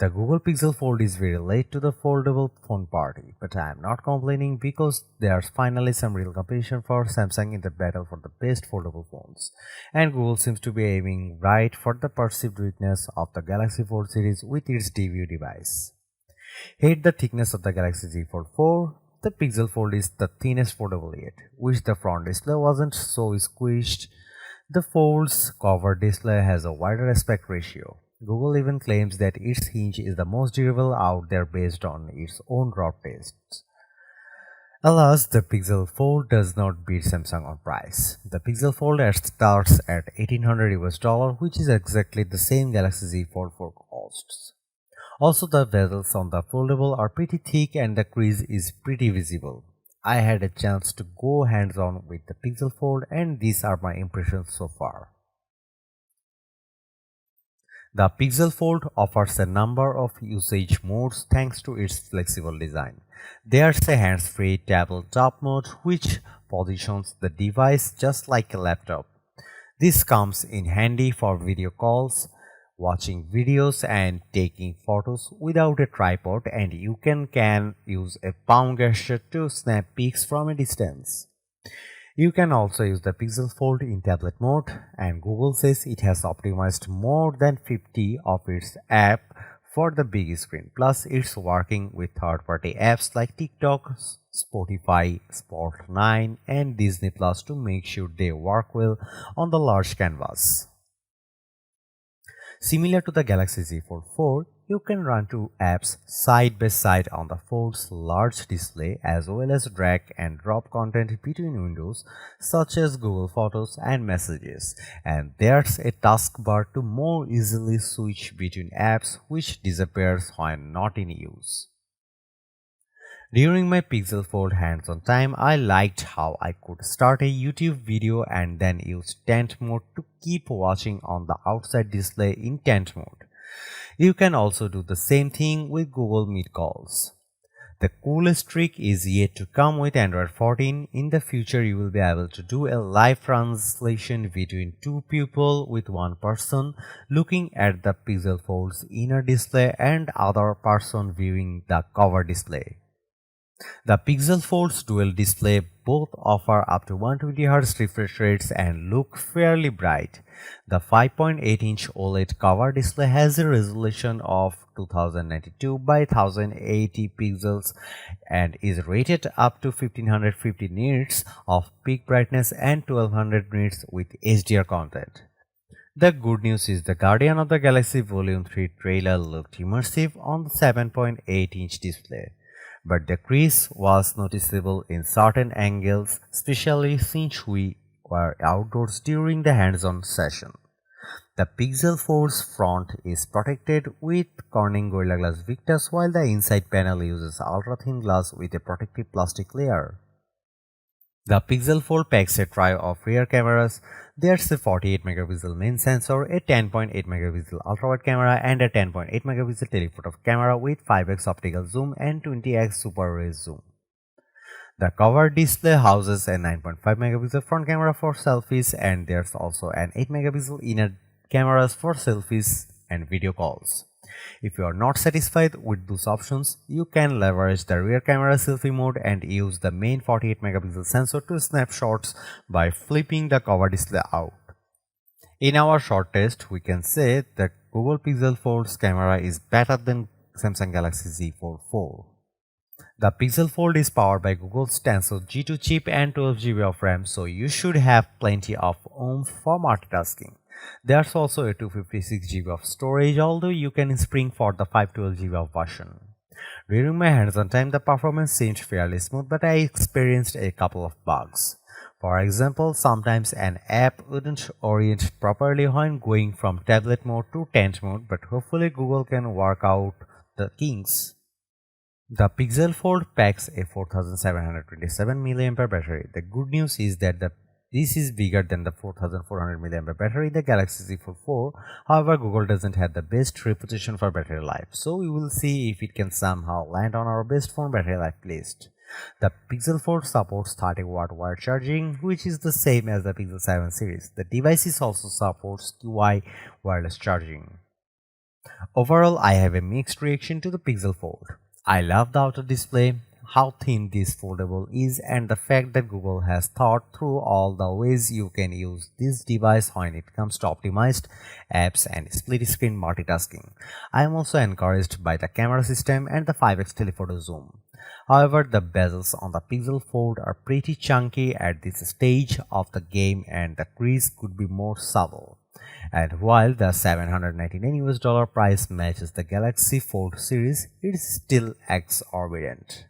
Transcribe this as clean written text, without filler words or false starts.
The Google Pixel Fold is very late to the foldable phone party, but I am not complaining because there's finally some real competition for Samsung in the battle for the best foldable phones. And Google seems to be aiming right for the perceived weakness of the Galaxy Fold series with its debut device. Hate the thickness of the Galaxy Z Fold 4. The Pixel Fold is the thinnest foldable yet. Wish the front display wasn't so squished. The Fold's cover display has a wider aspect ratio. Google even claims that its hinge is the most durable out there based on its own raw tests. Alas, the Pixel Fold does not beat Samsung on price. The Pixel Fold starts at $1800 which is exactly the same Galaxy Z Fold 4 costs. Also, the bezels on the foldable are pretty thick and the crease is pretty visible. I had a chance to go hands-on with the Pixel Fold and these are my impressions so far. The Pixel Fold offers a number of usage modes thanks to its flexible design. There's a hands-free tabletop mode which positions the device just like a laptop. This comes in handy for video calls, watching videos and taking photos without a tripod, and you can use a palm gesture to snap pics from a distance. You can also use the Pixel Fold in tablet mode, and Google says it has optimized more than 50 of its apps for the big screen. Plus, it's working with third-party apps like TikTok, Spotify, Sport9 and Disney Plus to make sure they work well on the large canvas. Similar to the Galaxy Z Fold 4, you can run two apps side by side on the Fold's large display as well as drag and drop content between windows such as Google Photos and Messages, and there's a taskbar to more easily switch between apps which disappears when not in use. During my Pixel Fold hands-on time, I liked how I could start a YouTube video and then use tent mode to keep watching on the outside display in tent mode. You can also do the same thing with Google Meet calls. The coolest trick is yet to come with Android 14. In the future, you will be able to do a live translation between two people with one person looking at the Pixel Fold's inner display and other person viewing the cover display. The Pixel Fold's dual display both offer up to 120Hz refresh rates and look fairly bright. The 5.8-inch OLED cover display has a resolution of 2092 by 1080 pixels and is rated up to 1550 nits of peak brightness and 1200 nits with HDR content. The good news is the Guardian of the Galaxy Volume 3 trailer looked immersive on the 7.8-inch display, but the crease was noticeable in certain angles, especially since we were outdoors during the hands-on session. The Pixel Fold's front is protected with Corning Gorilla Glass Victus, while the inside panel uses ultra-thin glass with a protective plastic layer. The Pixel Fold packs a trio of rear cameras. There's a 48MP main sensor, a 10.8MP ultrawide camera, and a 10.8MP telephoto camera with 5x optical zoom and 20x super ray zoom. The cover display houses a 9.5MP front camera for selfies, and there's also an 8MP inner cameras for selfies and video calls. If you are not satisfied with those options, you can leverage the rear camera selfie mode and use the main 48MP sensor to snap shots by flipping the cover display out. In our short test, we can say that Google Pixel Fold's camera is better than Samsung Galaxy Z Fold 4. The Pixel Fold is powered by Google's Tensor G2 chip and 12GB of RAM, so you should have plenty of oomph for multitasking. There's also a 256GB of storage, although you can spring for the 512GB of version. During my hands-on time, the performance seemed fairly smooth, but I experienced a couple of bugs. For example, sometimes an app wouldn't orient properly when going from tablet mode to tent mode, but hopefully Google can work out the kinks. The Pixel Fold packs a 4727mAh battery. The good news is that this is bigger than the 4400mAh battery in the Galaxy Z Fold 4. However, Google doesn't have the best reputation for battery life, so we will see if it can somehow land on our best phone battery life list. The Pixel Fold supports 30W wired charging, which is the same as the Pixel 7 series. The device also supports QI wireless charging. Overall, I have a mixed reaction to the Pixel Fold. I love the outer display, how thin this foldable is, and the fact that Google has thought through all the ways you can use this device when it comes to optimized apps and split screen multitasking. I am also encouraged by the camera system and the 5x telephoto zoom. However, the bezels on the Pixel Fold are pretty chunky at this stage of the game and the crease could be more subtle. And while the $799 price matches the Galaxy Fold series, it still exorbitant.